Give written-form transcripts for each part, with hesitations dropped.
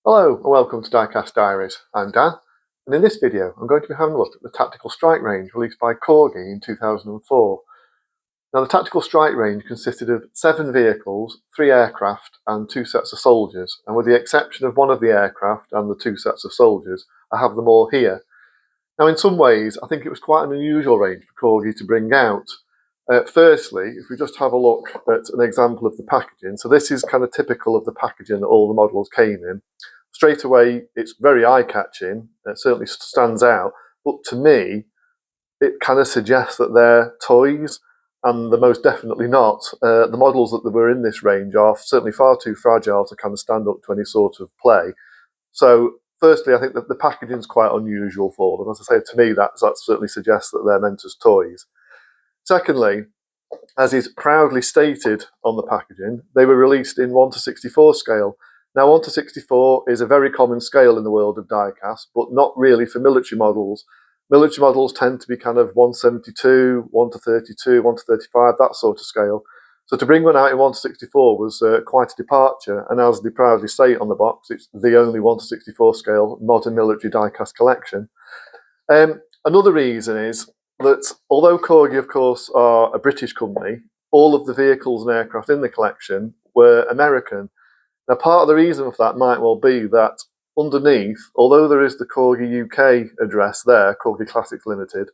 Hello and welcome to Diecast Diaries. I'm Dan, and in this video I'm going to be having a look at the Tactical Strike range released by Corgi in 2004. Now the Tactical Strike range consisted of 7 vehicles, 3 aircraft and 2 sets of soldiers, and with the exception of one of the aircraft and the 2 sets of soldiers, I have them all here. Now in some ways I think it was quite an unusual range for Corgi to bring out. Firstly, if we just have a look at an example of the packaging, so this is kind of typical of the packaging that all the models came in. Straight away, it's very eye-catching, it certainly stands out, but to me, it kind of suggests that they're toys, and they're most definitely not. The models that were in this range are certainly far too fragile to kind of stand up to any sort of play. So, firstly, I think that the packaging is quite unusual for them. As I say, to me, that certainly suggests that they're meant as toys. Secondly, as is proudly stated on the packaging, they were released in 1:64 scale. Now 1:64 is a very common scale in the world of diecast, but not really for military models. Military models tend to be kind of 1:72, 1:32, 1:35, that sort of scale. So to bring one out in 1:64 was quite a departure, and as they proudly state on the box, it's the only 1:64 scale modern military diecast collection. Another reason is that although Corgi, of course, are a British company, all of the vehicles and aircraft in the collection were American. Now, part of the reason for that might well be that underneath, although there is the Corgi UK address there, Corgi Classics Limited,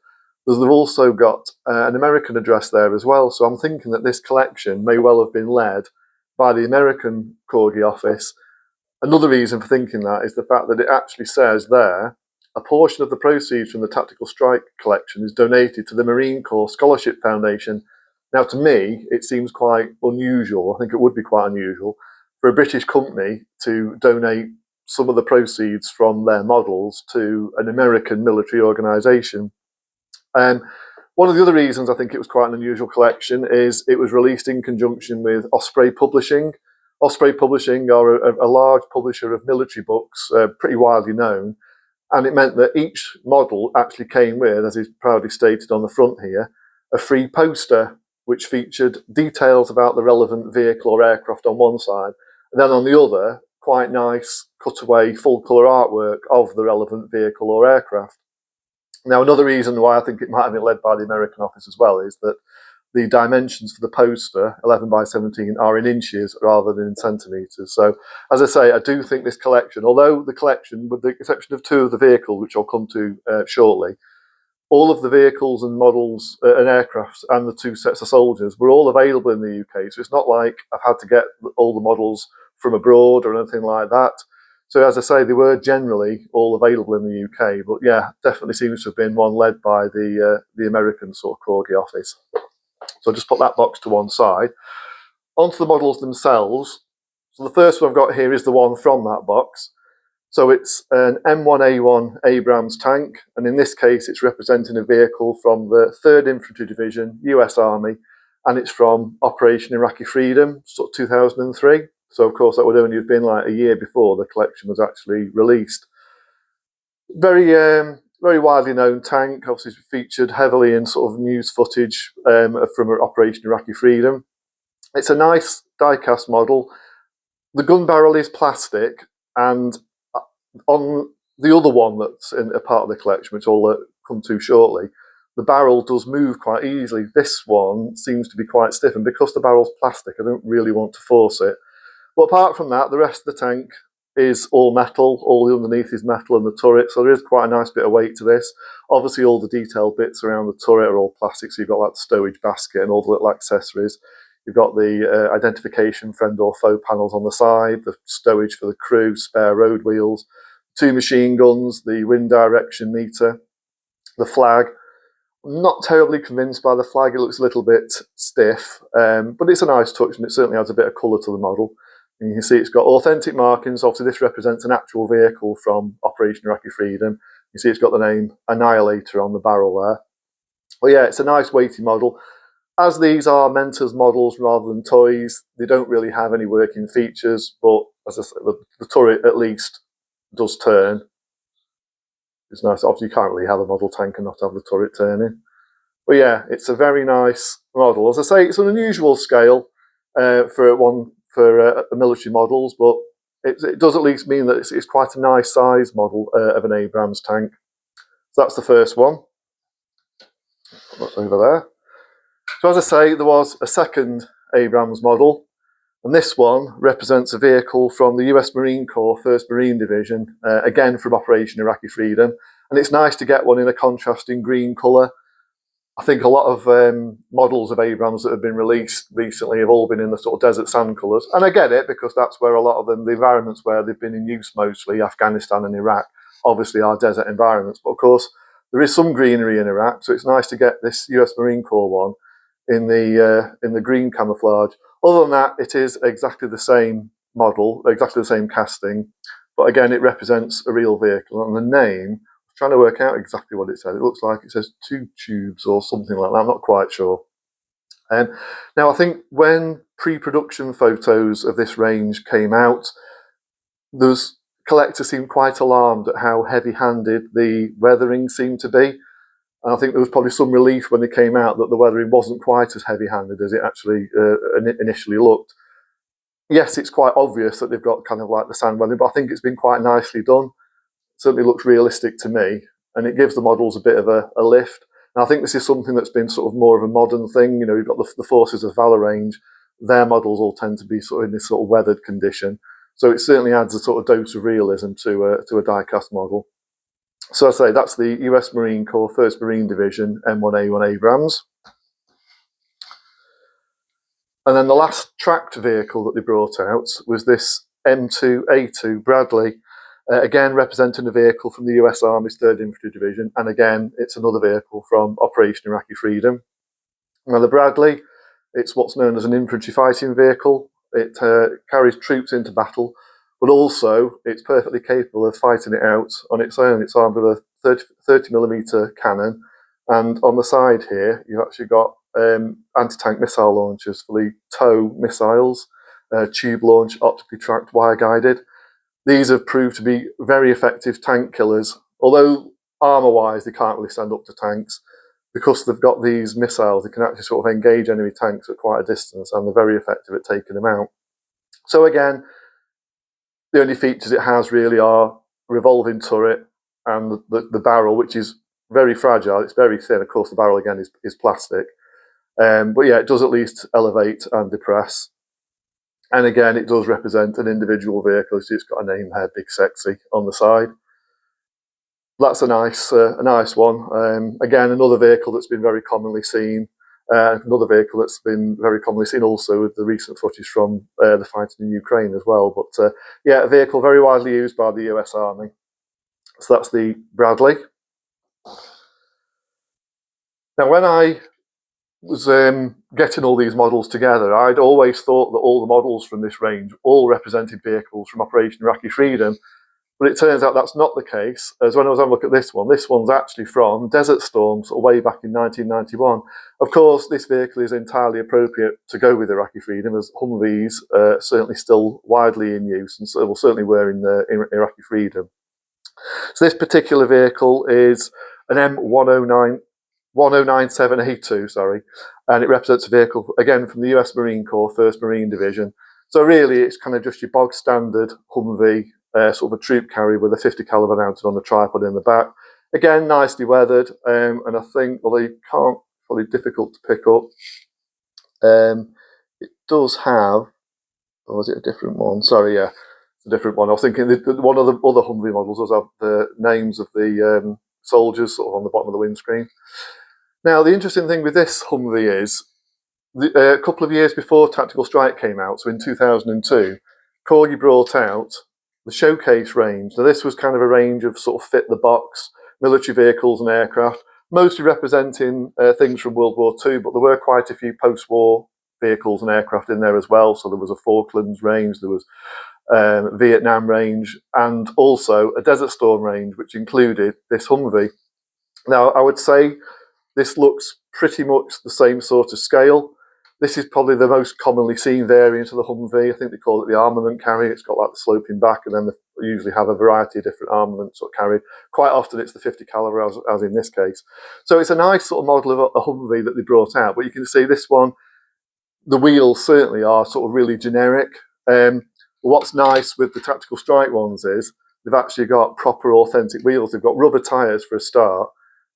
they've also got an American address there as well. So I'm thinking that this collection may well have been led by the American Corgi office. Another reason for thinking that is the fact that it actually says there, a portion of the proceeds from the Tactical Strike collection is donated to the Marine Corps Scholarship Foundation. Now, to me, it seems quite unusual. I think it would be quite unusual for a British company to donate some of the proceeds from their models to an American military organisation. One of the other reasons I think it was quite an unusual collection is it was released in conjunction with Osprey Publishing. Osprey Publishing are a large publisher of military books, pretty widely known, and it meant that each model actually came with, as is proudly stated on the front here, a free poster which featured details about the relevant vehicle or aircraft on one side, and then on the other, quite nice cutaway full colour artwork of the relevant vehicle or aircraft. Now, another reason why I think it might have been led by the American office as well is that the dimensions for the poster, 11 by 17, are in inches rather than in centimetres. So, as I say, I do think this collection, although the collection, with the exception of 2 of the vehicles, which I'll come to shortly, all of the vehicles and models and aircrafts and the 2 sets of soldiers were all available in the UK. So it's not like I've had to get all the models from abroad or anything like that. So as I say, they were generally all available in the UK. But yeah, definitely seems to have been one led by the American sort of Corgi office. So I'll just put that box to one side. Onto the models themselves. So the first one I've got here is the one from that box. So it's an M1A1 Abrams tank, and in this case it's representing a vehicle from the 3rd Infantry Division, US Army, and it's from Operation Iraqi Freedom, sort of 2003. So of course that would only have been like a year before the collection was actually released. Very widely known tank, obviously featured heavily in sort of news footage from Operation Iraqi Freedom. It's a nice die-cast model. The gun barrel is plastic, and on the other one that's in a part of the collection, which I'll come to shortly, the barrel does move quite easily. This one seems to be quite stiff, and because the barrel's plastic, I don't really want to force it. But apart from that, the rest of the tank is all metal, all the underneath is metal and the turret, so there is quite a nice bit of weight to this. Obviously all the detailed bits around the turret are all plastic, so you've got like the stowage basket and all the little accessories. You've got the identification friend or foe panels on the side, the stowage for the crew, spare road wheels, 2 machine guns, the wind direction meter, the flag. I'm not terribly convinced by the flag, it looks a little bit stiff, but it's a nice touch and it certainly adds a bit of colour to the model. And you can see it's got authentic markings. Obviously, this represents an actual vehicle from Operation Iraqi Freedom. You see it's got the name Annihilator on the barrel there. But yeah, it's a nice weighty model. As these are meant as models rather than toys, they don't really have any working features, but as I said, the turret at least does turn. It's nice. Obviously, you can't really have a model tank and not have the turret turning. But yeah, it's a very nice model. As I say, it's an unusual scale for the military models, but it does at least mean that it's quite a nice size model of an Abrams tank. So that's the first one. That's over there. So as I say, there was a second Abrams model, and this one represents a vehicle from the US Marine Corps 1st Marine Division, again from Operation Iraqi Freedom. And it's nice to get one in a contrasting green colour. I think a lot of models of Abrams that have been released recently have all been in the sort of desert sand colours. And I get it, because that's where a lot of them, the environments where they've been in use mostly, Afghanistan and Iraq, obviously are desert environments. But of course, there is some greenery in Iraq, so it's nice to get this US Marine Corps one in the green camouflage. Other than that, it is exactly the same model, exactly the same casting, but again, it represents a real vehicle. And the name, I'm trying to work out exactly what it says. It looks like it says 2 tubes or something like that. I'm not quite sure. Now, I think when pre-production photos of this range came out, those collectors seemed quite alarmed at how heavy-handed the weathering seemed to be. And I think there was probably some relief when it came out that the weathering wasn't quite as heavy-handed as it actually initially looked. Yes, it's quite obvious that they've got kind of like the sand weathering, but I think it's been quite nicely done. It certainly looks realistic to me, and it gives the models a bit of a lift. And I think this is something that's been sort of more of a modern thing. You know, you've got the Forces of Valor range. Their models all tend to be sort of in this sort of weathered condition. So it certainly adds a sort of dose of realism to a die-cast model. So I say that's the US Marine Corps 1st Marine Division M1A1 Abrams. And then the last tracked vehicle that they brought out was this M1A1 Bradley, again representing a vehicle from the US Army's 3rd Infantry Division, and again it's another vehicle from Operation Iraqi Freedom. Now the Bradley, it's what's known as an infantry fighting vehicle. It carries troops into battle, but also it's perfectly capable of fighting it out on its own. It's armed with a 30mm cannon, and on the side here you've actually got anti-tank missile launchers for the TOW missiles, tube launch, optically tracked, wire guided. These have proved to be very effective tank killers, although armour-wise they can't really stand up to tanks. Because they've got these missiles, they can actually sort of engage enemy tanks at quite a distance, and they're very effective at taking them out. So again, the only features it has really are revolving turret and the barrel, which is very fragile. It's very thin. Of course, the barrel again is plastic. But yeah, it does at least elevate and depress. And again, it does represent an individual vehicle. So it's got a name there, Big Sexy, on the side. That's a nice one. Again, another vehicle that's been very commonly seen. Another vehicle that's been very commonly seen also with the recent footage from the fight in Ukraine as well. But yeah, a vehicle very widely used by the US Army. So that's the Bradley. Now, when I was getting all these models together, I'd always thought that all the models from this range all represented vehicles from Operation Iraqi Freedom. But it turns out that's not the case, as when I was having a look at this one's actually from Desert Storm, sort of way back in 1991. Of course, this vehicle is entirely appropriate to go with Iraqi Freedom, as Humvees are certainly still widely in use, and so, well, certainly were in Iraqi Freedom. So this particular vehicle is an M1A1 sorry, and it represents a vehicle, again, from the US Marine Corps 1st Marine Division. So really, it's kind of just your bog standard Humvee, sort of a troop carrier with a 50 caliber mounted on a tripod in the back. Again, nicely weathered, and I think, although you can't, probably difficult to pick up, it does have, or is it a different one? Sorry, yeah, it's a different one. I was thinking one of the other Humvee models does have the names of the soldiers sort of on the bottom of the windscreen. Now, the interesting thing with this Humvee is, a couple of years before Tactical Strike came out, so in 2002, Corgi brought out the Showcase range. Now, this was kind of a range of sort of fit-the-box military vehicles and aircraft, mostly representing things from World War II, but there were quite a few post-war vehicles and aircraft in there as well. So there was a Falklands range, there was Vietnam range, and also a Desert Storm range, which included this Humvee. Now, I would say this looks pretty much the same sort of scale. This is probably the most commonly seen variant of the Humvee. I think they call it the armament carrier. It's got like the sloping back, and then they usually have a variety of different armaments sort of carried. Quite often it's the 50 caliber, as in this case. So it's a nice sort of model of a Humvee that they brought out. But you can see this one, the wheels certainly are sort of really generic. What's nice with the Tactical Strike ones is they've actually got proper authentic wheels. They've got rubber tyres for a start,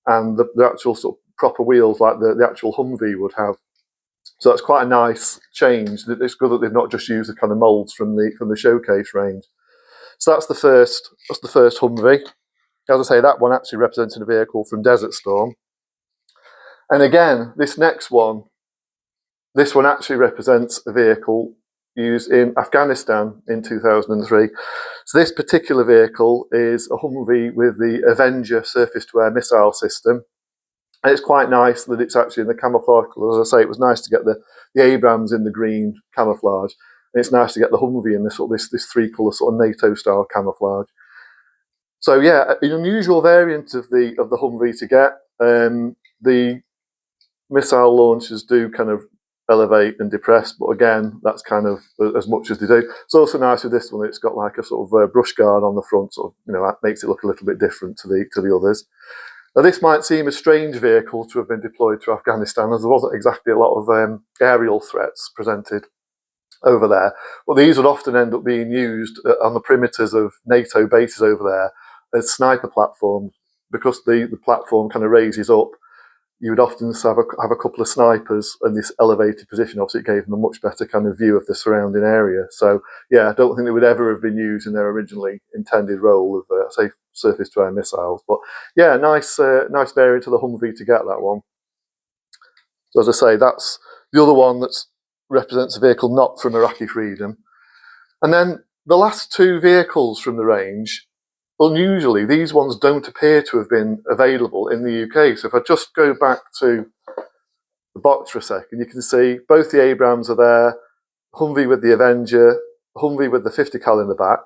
and the actual sort of proper wheels like the actual Humvee would have. So that's quite a nice change. It's good that they've not just used the kind of moulds from the showcase range. So that's the first Humvee. As I say, that one actually representing a vehicle from Desert Storm. And again, this one actually represents a vehicle used in Afghanistan in 2003. So this particular vehicle is a Humvee with the Avenger surface-to-air missile system. And it's quite nice that it's actually in the camouflage colour. As I say, it was nice to get the Abrams in the green camouflage. And it's nice to get the Humvee in this three-colour sort of NATO-style camouflage. So yeah, an unusual variant of the Humvee to get. The missile launchers do kind of elevate and depress, but again, that's kind of as much as they do. It's also nice with this one; it's got like a sort of brush guard on the front, sort of, that makes it look a little bit different to the others. Now, this might seem a strange vehicle to have been deployed to Afghanistan, as there wasn't exactly a lot of aerial threats presented over there. But these would often end up being used on the perimeters of NATO bases over there as sniper platforms, because the platform kind of raises up. You would often have a couple of snipers in this elevated position. Obviously, it gave them a much better kind of view of the surrounding area. So, yeah, I don't think they would ever have been used in their originally intended role of, say, surface-to-air missiles. But, yeah, nice variant to the Humvee to get that one. So, as I say, that's the other one that represents a vehicle not from Iraqi freedom. And then the last two vehicles from the range, unusually, these ones don't appear to have been available in the UK. So if I just go back to the box for a second, you can see both the Abrams are there, Humvee with the Avenger, Humvee with the 50 cal in the back,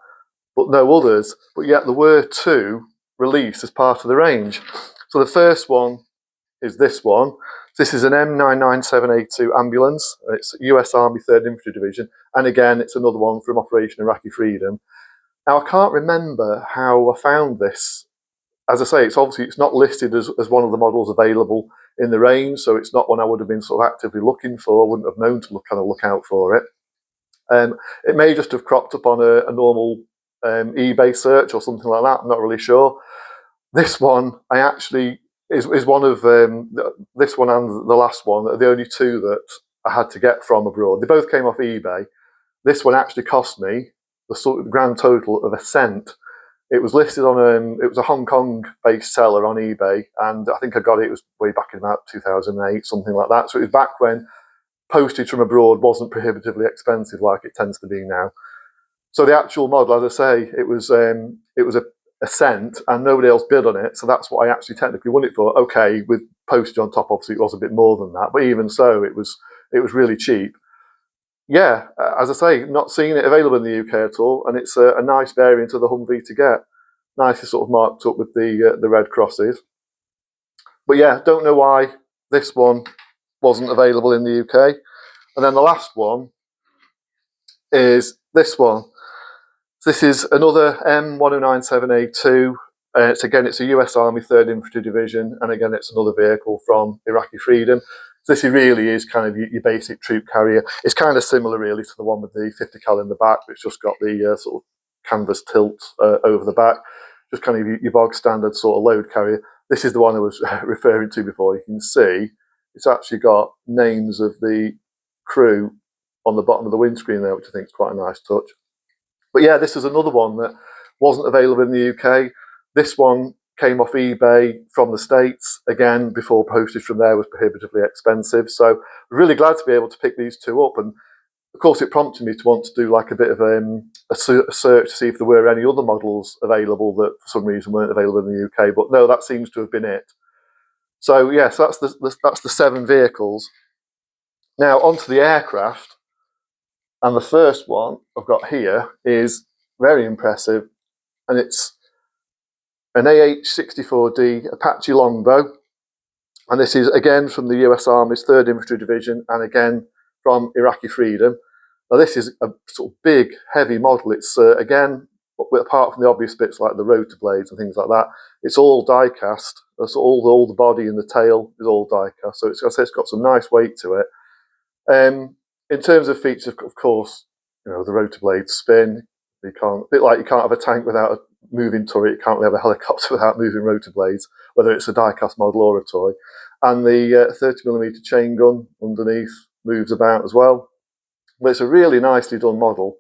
but no others. But yet there were two released as part of the range. So the first one is this one. This is an M1A1 ambulance. It's US Army 3rd Infantry Division. And again, it's another one from Operation Iraqi Freedom. Now, I can't remember how I found this. As I say, it's not listed as one of the models available in the range, so it's not one I would have been sort of actively looking for. I wouldn't have known to look out for it. It may just have cropped up on a normal eBay search or something like that. I'm not really sure. This one, I actually is one of this one and the last one are the only two that I had to get from abroad. They both came off eBay. This one actually cost me the grand total of £1. It was listed on it was a Hong Kong-based seller on eBay, and I think I got it. It was way back in about 2008, something like that. So it was back when postage from abroad wasn't prohibitively expensive like it tends to be now. So the actual model, as I say, it was a cent, and nobody else bid on it. So that's what I actually technically won it for. Okay, with postage on top, obviously it was a bit more than that, but even so, it was really cheap. Yeah, as I say, not seeing it available in the UK at all, and it's a nice variant of the Humvee to get. Nicely sort of marked up with the red crosses. But yeah, don't know why this one wasn't available in the UK. And then the last one is this one. This is another M1A1 Abrams. It's a US Army 3rd Infantry Division, and again, it's another vehicle from Iraqi Freedom. This really is kind of your basic troop carrier. It's kind of similar, really, to the one with the 50 cal in the back. It's just got the sort of canvas tilt over the back. Just kind of your bog standard sort of load carrier. This is the one I was referring to before. You can see it's actually got names of the crew on the bottom of the windscreen there, which I think is quite a nice touch. But yeah, this is another one that wasn't available in the UK. This one came off eBay from the States, again, before postage from there was prohibitively expensive. So I'm really glad to be able to pick these two up. And of course, it prompted me to want to do like a bit of a search to see if there were any other models available that for some reason weren't available in the UK. But no, that seems to have been it. So yeah, so that's the 7 vehicles. Now onto the aircraft. And the first one I've got here is very impressive. And it's an AH-64D Apache Longbow. And this is again from the US Army's 3rd Infantry Division, and again from Iraqi Freedom. Now this is a sort of big, heavy model. It's again, apart from the obvious bits like the rotor blades and things like that, it's all die cast. That's all the body and the tail is all die cast. So it's got some nice weight to it. In terms of features, of course, the rotor blades spin. You can't, a bit like you can't have a tank without a moving turret, you can't really have a helicopter without moving rotor blades, whether it's a die-cast model or a toy. And the 30mm chain gun underneath moves about as well. But it's a really nicely done model,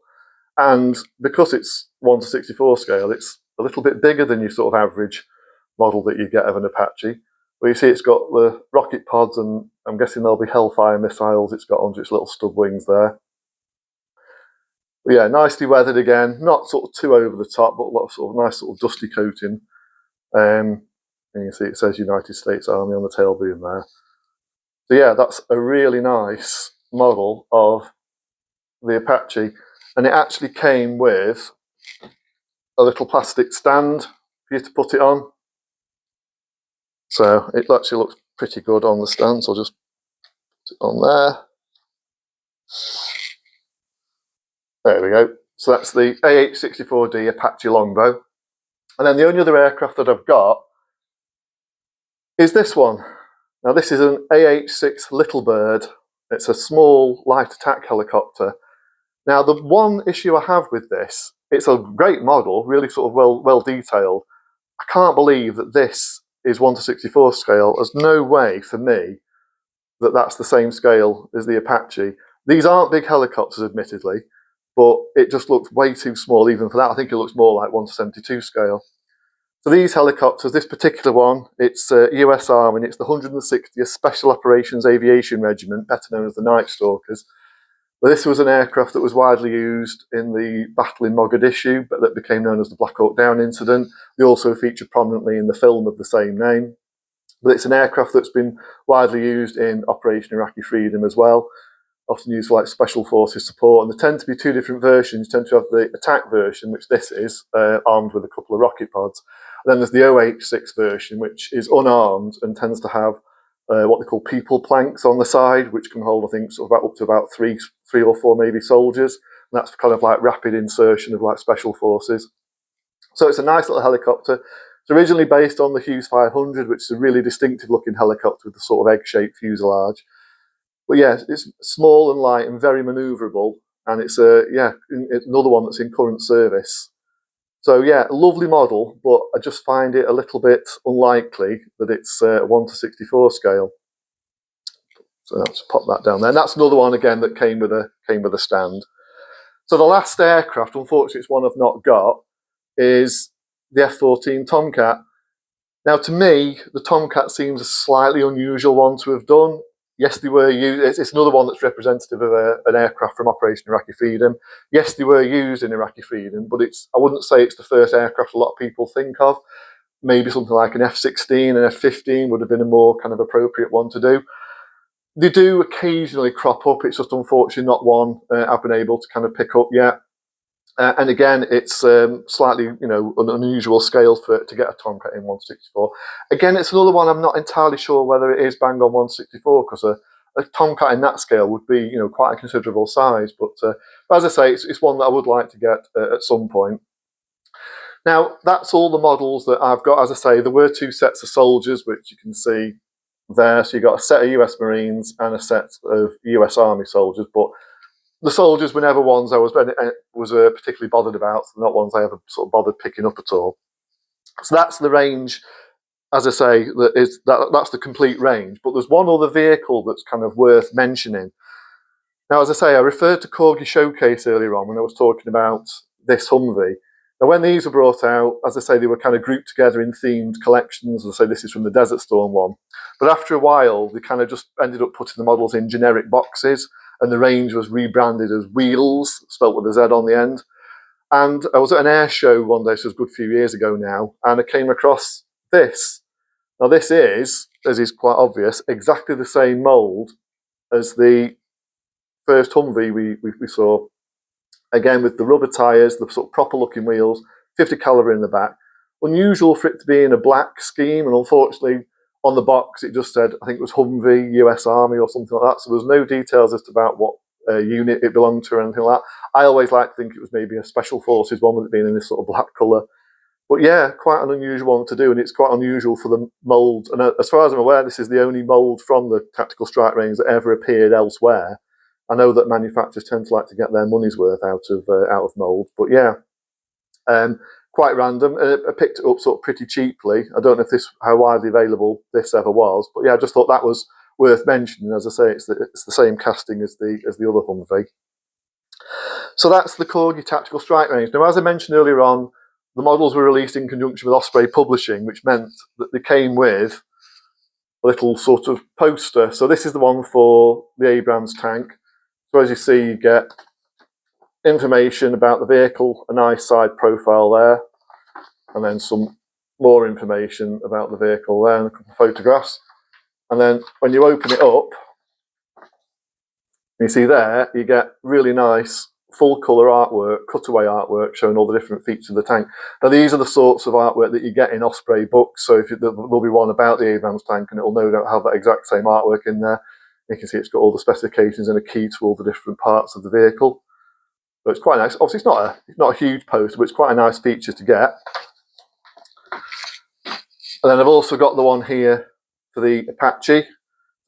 and because it's 1:64 scale, it's a little bit bigger than your sort of average model that you get of an Apache. But you see it's got the rocket pods, and I'm guessing there'll be Hellfire missiles it's got under its little stub wings there. But yeah, nicely weathered again, not sort of too over the top, but a lot of sort of nice sort of dusty coating. And you can see it says United States Army on the tail boom there. So yeah, that's a really nice model of the Apache, and it actually came with a little plastic stand for you to put it on. So it actually looks pretty good on the stand, so I'll just put it on there. There we go. So that's the AH-64D Apache Longbow. And then the only other aircraft that I've got is this one. Now this is an AH-6 Little Bird. It's a small light attack helicopter. Now the one issue I have with this, it's a great model, really sort of well detailed. I can't believe that this is 1:64 scale. There's no way for me that that's the same scale as the Apache. These aren't big helicopters, admittedly, but it just looks way too small even for that. I think it looks more like 1:72 scale. So these helicopters, this particular one, it's US Army, and it's the 160th Special Operations Aviation Regiment, better known as the Night Stalkers. This was an aircraft that was widely used in the battle in Mogadishu, but that became known as the Black Hawk Down incident. They also featured prominently in the film of the same name. But it's an aircraft that's been widely used in Operation Iraqi Freedom as well, often used for like special forces support. And there tend to be two different versions. You tend to have the attack version, which this is, armed with a couple of rocket pods. And then there's the OH-6 version, which is unarmed and tends to have what they call people planks on the side, which can hold, I think, sort of up to about three or four maybe soldiers. And that's kind of like rapid insertion of like special forces. So it's a nice little helicopter. It's originally based on the Hughes 500, which is a really distinctive looking helicopter with the sort of egg-shaped fuselage. But yeah, it's small and light and very manoeuvrable, and it's it's another one that's in current service. So yeah, a lovely model, but I just find it a little bit unlikely that it's 1:64 scale. So let's pop that down there. And that's another one again that came with a stand. So the last aircraft, unfortunately, it's one I've not got, is the F-14 Tomcat. Now, to me, the Tomcat seems a slightly unusual one to have done. Yes, they were used. It's another one that's representative of an aircraft from Operation Iraqi Freedom. Yes, they were used in Iraqi Freedom, but I wouldn't say it's the first aircraft a lot of people think of. Maybe something like an F-16 and F-15 would have been a more kind of appropriate one to do. They do occasionally crop up. It's just unfortunately not one I've been able to kind of pick up yet. And again, it's slightly, an unusual scale to get a Tomcat in 1:64. Again, it's another one I'm not entirely sure whether it is bang on 1:64, because a Tomcat in that scale would be, quite a considerable size. But as I say, it's one that I would like to get at some point. Now, that's all the models that I've got. As I say, there were two sets of soldiers, which you can see there. So you got a set of US Marines and a set of US Army soldiers, but the soldiers were never ones I was particularly bothered about, so not ones I ever sort of bothered picking up at all. So that's the range, as I say, that's the complete range. But there's one other vehicle that's kind of worth mentioning. Now, as I say, I referred to Corgi Showcase earlier on when I was talking about this Humvee. Now, when these were brought out, as I say, they were kind of grouped together in themed collections. As I say, this is from the Desert Storm one. But after a while, they kind of just ended up putting the models in generic boxes, and the range was rebranded as Wheels, spelt with a Z on the end. And I was at an air show one day, so it was a good few years ago now, and I came across this. Now, this is, as is quite obvious, exactly the same mould as the first Humvee we saw. Again, with the rubber tyres, the sort of proper looking wheels, 50 caliber in the back. Unusual for it to be in a black scheme, and unfortunately on the box it just said, I think it was Humvee, US Army or something like that, so there's no details as to about what unit it belonged to or anything like that. I always like to think it was maybe a Special Forces one with it being in this sort of black colour. But yeah, quite an unusual one to do, and it's quite unusual for the mould. And as far as I'm aware, this is the only mould from the Tactical Strike range that ever appeared elsewhere. I know that manufacturers tend to like to get their money's worth out of mould, but yeah, quite random. I picked it up sort of pretty cheaply. I don't know if how widely available this ever was, but yeah, I just thought that was worth mentioning. As I say, it's the same casting as the other Humvee. So that's the Corgi Tactical Strike range. Now, as I mentioned earlier on, the models were released in conjunction with Osprey Publishing, which meant that they came with a little sort of poster. So this is the one for the Abrams tank. So as you see, you get information about the vehicle, a nice side profile there, and then some more information about the vehicle there, and a couple of photographs. And then when you open it up, you see there, you get really nice full colour artwork, cutaway artwork, showing all the different features of the tank. Now these are the sorts of artwork that you get in Osprey books, so there'll be one about the Abrams tank, and it'll no doubt have that exact same artwork in there. You can see it's got all the specifications and a key to all the different parts of the vehicle. So it's quite nice. Obviously it's not a huge poster, but it's quite a nice feature to get. And then I've also got the one here for the Apache.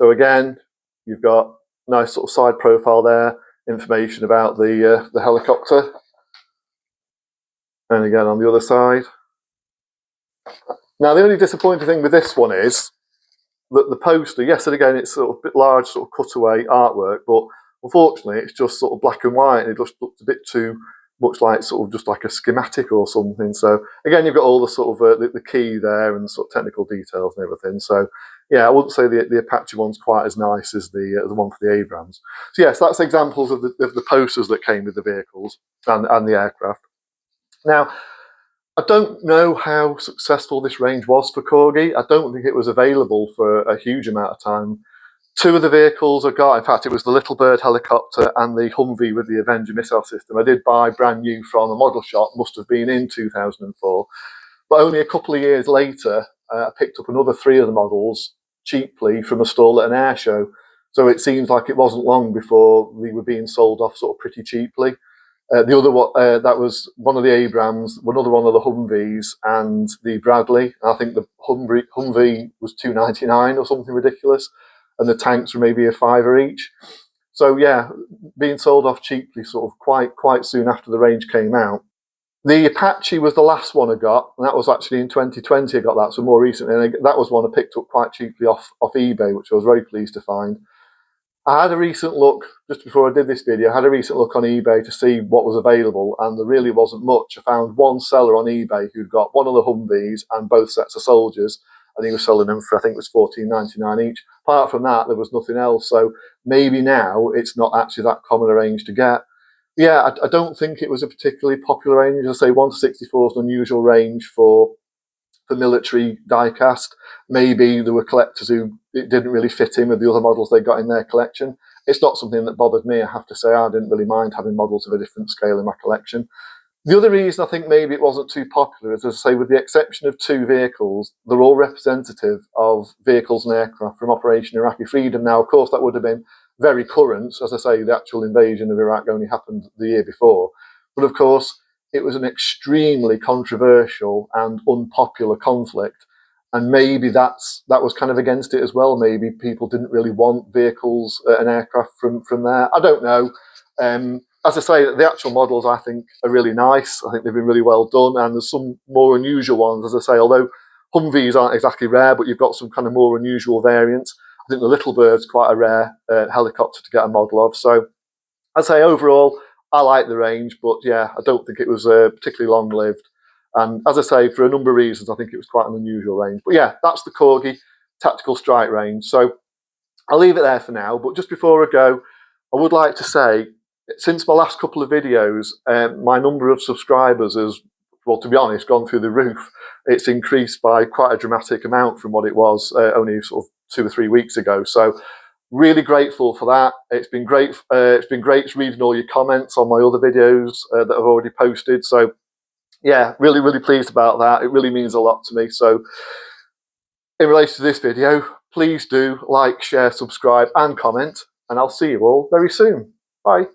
So again, you've got a nice sort of side profile there, information about the helicopter. And again on the other side. Now the only disappointing thing with this one is that the poster, yes, and again it's sort of a bit large, sort of cutaway artwork, but unfortunately it's just sort of black and white, and it just looks a bit too much like sort of just like a schematic or something. So again, you've got all the sort of the key there and sort of technical details and everything. So yeah, I wouldn't say the Apache one's quite as nice as the one for the Abrams. So yes, that's examples of the posters that came with the vehicles and the aircraft. Now, I don't know how successful this range was for Corgi. I don't think it was available for a huge amount of time. Two of the vehicles I got, in fact, it was the Little Bird helicopter and the Humvee with the Avenger missile system. I did buy brand new from a model shop, must have been in 2004. But only a couple of years later, I picked up another 3 of the models cheaply from a stall at an air show. So it seems like it wasn't long before they were being sold off sort of pretty cheaply. The other one, that was one of the Abrams, another one of the Humvees, and the Bradley. I think the Humvee was $2.99 or something ridiculous, and the tanks were maybe a $5 each. So yeah, being sold off cheaply sort of quite soon after the range came out. The Apache was the last one I got, and that was actually in 2020 I got that, so more recently. And that was one I picked up quite cheaply off eBay, which I was very pleased to find. I had a recent look, just before I did this video, I had a recent look on eBay to see what was available, and there really wasn't much. I found one seller on eBay who'd got one of the Humvees and both sets of soldiers, and he was selling them for, I think it was $14.99 each. Apart from that, there was nothing else, so maybe now it's not actually that common a range to get. Yeah, I don't think it was a particularly popular range. As I say, 1 to 64 is an unusual range for military diecast. Maybe there were collectors who it didn't really fit in with the other models they got in their collection. It's not something that bothered me, I have to say. I didn't really mind having models of a different scale in my collection. The other reason I think maybe it wasn't too popular is, as I say, with the exception of 2 vehicles, they're all representative of vehicles and aircraft from Operation Iraqi Freedom. Now, of course, that would have been very current. As I say, the actual invasion of Iraq only happened the year before. But of course, it was an extremely controversial and unpopular conflict. And maybe that was kind of against it as well. Maybe people didn't really want vehicles and aircraft from there. I don't know. As I say, the actual models I think are really nice. I think they've been really well done, and there's some more unusual ones, as I say, although Humvees aren't exactly rare, but you've got some kind of more unusual variants. I think the Little Bird's quite a rare helicopter to get a model of. So I'd say overall, I like the range, but yeah, I don't think it was particularly long-lived. And as I say, for a number of reasons, I think it was quite an unusual range. But yeah, that's the Corgi Tactical Strike range. So I'll leave it there for now. But just before I go, I would like to say, since my last couple of videos, my number of subscribers has, well, to be honest, gone through the roof. It's increased by quite a dramatic amount from what it was only sort of 2 or 3 weeks ago. So really grateful for that. It's been great. It's been great reading all your comments on my other videos that I've already posted. So yeah, really pleased about that. It really means a lot to me. So in relation to this video, please do like, share, subscribe and comment, and I'll see you all very soon. Bye.